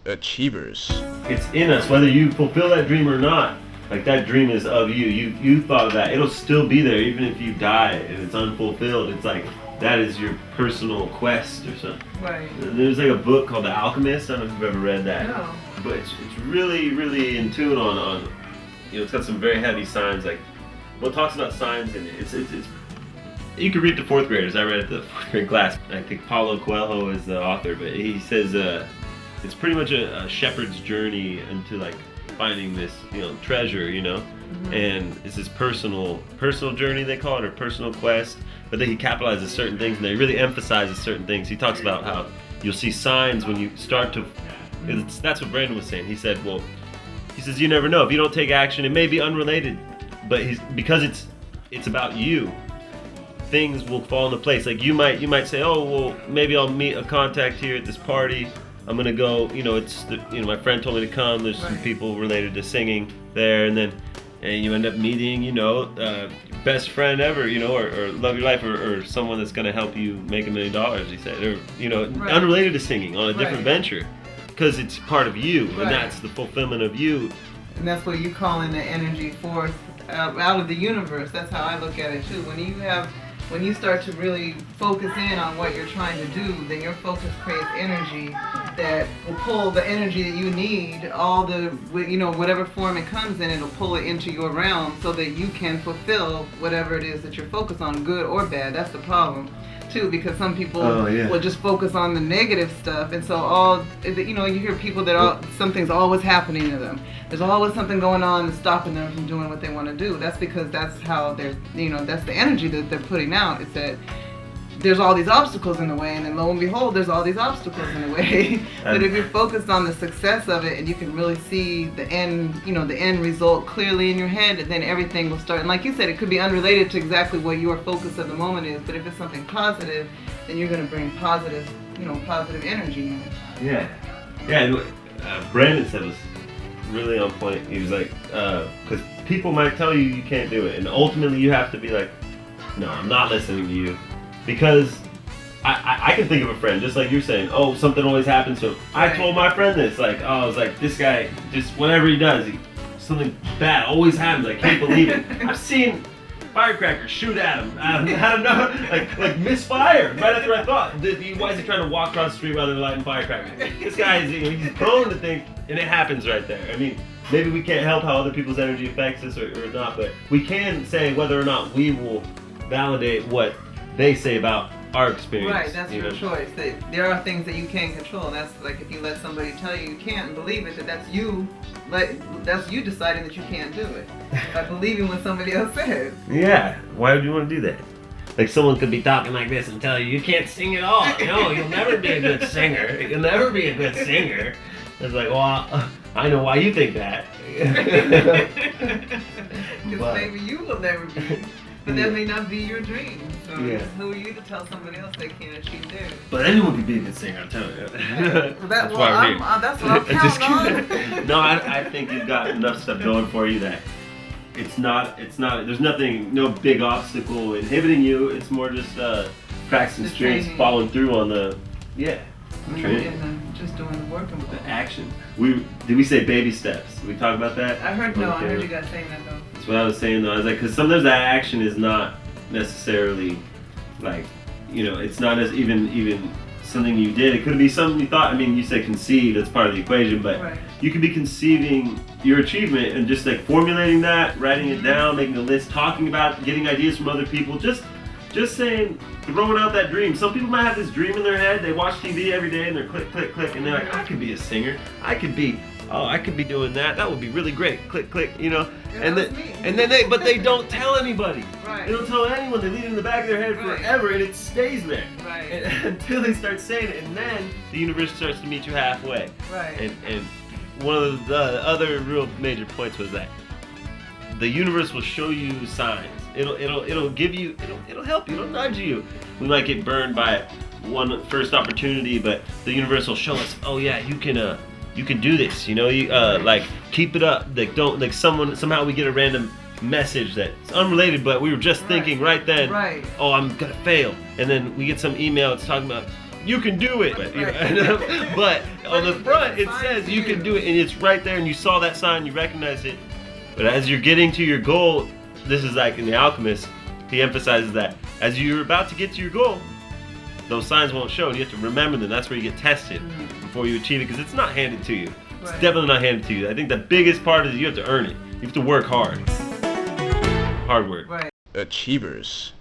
achievers. It's in us, whether you fulfill that dream or not. Like, that dream is of you. You thought of that. It'll still be there even if you die and it's unfulfilled. It's like, that is your personal quest or something. Right. And there's like a book called The Alchemist. I don't know if you've ever read that. No. But it's really, really in tune on it's got some very heavy signs. Like, well, it talks about signs, and it's you can read to fourth graders. I read it to the fourth grade class. I think Paulo Coelho is the author, but he says it's pretty much a shepherd's journey into like finding this treasure, and it's this personal journey, they call it, or personal quest. But then he capitalizes certain things, and they really emphasizes certain things. He talks about how you'll see signs when you start to. That's what Brandon was saying. He said, he says you never know if you don't take action. It may be unrelated, but because it's about you. Things will fall into place. Like you might say, oh well, maybe I'll meet a contact here at this party. I'm gonna go. My friend told me to come. There's some people related to singing there, and you end up meeting, best friend ever, or love your life, or someone that's gonna help you make $1 million. He said, or unrelated to singing on a different venture, because it's part of you, and that's the fulfillment of you. And that's what you call in the energy forth out of the universe. That's how I look at it too. When you start to really focus in on what you're trying to do, then your focus creates energy that will pull the energy that you need, all the, whatever form it comes in, it'll pull it into your realm so that you can fulfill whatever it is that you're focused on, good or bad. That's the problem too, because some people will just focus on the negative stuff, and so you hear people that something's always happening to them. There's always something going on that's stopping them from doing what they want to do. That's because that's how they're, that's the energy that they're putting out. It's that there's all these obstacles in the way, and then lo and behold, there's all these obstacles in the way. But if you're focused on the success of it, and you can really see the end, the end result clearly in your head, then everything will start. And like you said, it could be unrelated to exactly what your focus of the moment is, but if it's something positive, then you're going to bring positive energy in. Yeah. And Brandon said was really on point. He was like, because people might tell you can't do it, and ultimately you have to be like, no, I'm not listening to you. Because I can think of a friend, just like you're saying, oh, something always happens to him. I told my friend this, I was like, this guy, just whatever he does, something bad always happens. I can't believe it. I've seen firecrackers shoot at him out of nowhere, like misfire right after I thought. Why is he trying to walk across the street while they're lighting firecrackers? This guy is he's prone to think, and it happens right there. I mean, maybe we can't help how other people's energy affects us or not, but we can say whether or not we will validate what they say about our experience. Right, that's your choice. There are things that you can't control. That's like if you let somebody tell you can't and believe it, that's you deciding that you can't do it by believing what somebody else says. Yeah, why would you want to do that? Like someone could be talking like this and tell you can't sing at all. No, you'll never be a good singer. You'll never be a good singer. It's like, well, I know why you think that. Because maybe you will never be. But that may not be your dream. So who are you to tell somebody else they can't achieve theirs? But anyone can be a good singer, I'm telling you. That's what I'm counting on. No, I think you've got enough stuff going for you that it's not, there's nothing, no big obstacle inhibiting you. It's more just practicing strings, following through on the, training. Just doing the work and the action. Did we say baby steps? Did we talk about that? I heard you guys saying that though. That's what I was saying though. I was like, because sometimes that action is not necessarily like, it's not as even something you did. It could be something you thought. I mean, you said conceive, that's part of the equation, but you could be conceiving your achievement and just like formulating that, writing it down, making a list, talking about, getting ideas from other people, just saying, throwing out that dream. Some people might have this dream in their head. They watch TV every day and they're click, click, click, and they're like, I could be a singer. I could be doing that. That would be really great. Click, click, but they don't tell anybody. Right. They don't tell anyone. They leave it in the back of their head forever, and it stays there. Right. Until they start saying it, and then the universe starts to meet you halfway. Right. And one of the other real major points was that the universe will show you signs. It'll give you, it'll help you, it'll nudge you. We might get burned by one first opportunity, but the universe will show us, oh yeah, you can do this, like keep it up. Like don't, like somehow we get a random message that's unrelated, but we were just thinking right then, oh, I'm gonna fail. And then we get some email that's talking about, you can do it. But, but on the front, it says you can do it, and it's right there, and you saw that sign, you recognize it. But as you're getting to your goal, this is like in The Alchemist, he emphasizes that as you're about to get to your goal, those signs won't show, and you have to remember them. That's where you get tested before you achieve it, because it's not handed to you. It's definitely not handed to you. I think the biggest part is you have to earn it. You have to work hard. Hard work. Right. Achievers.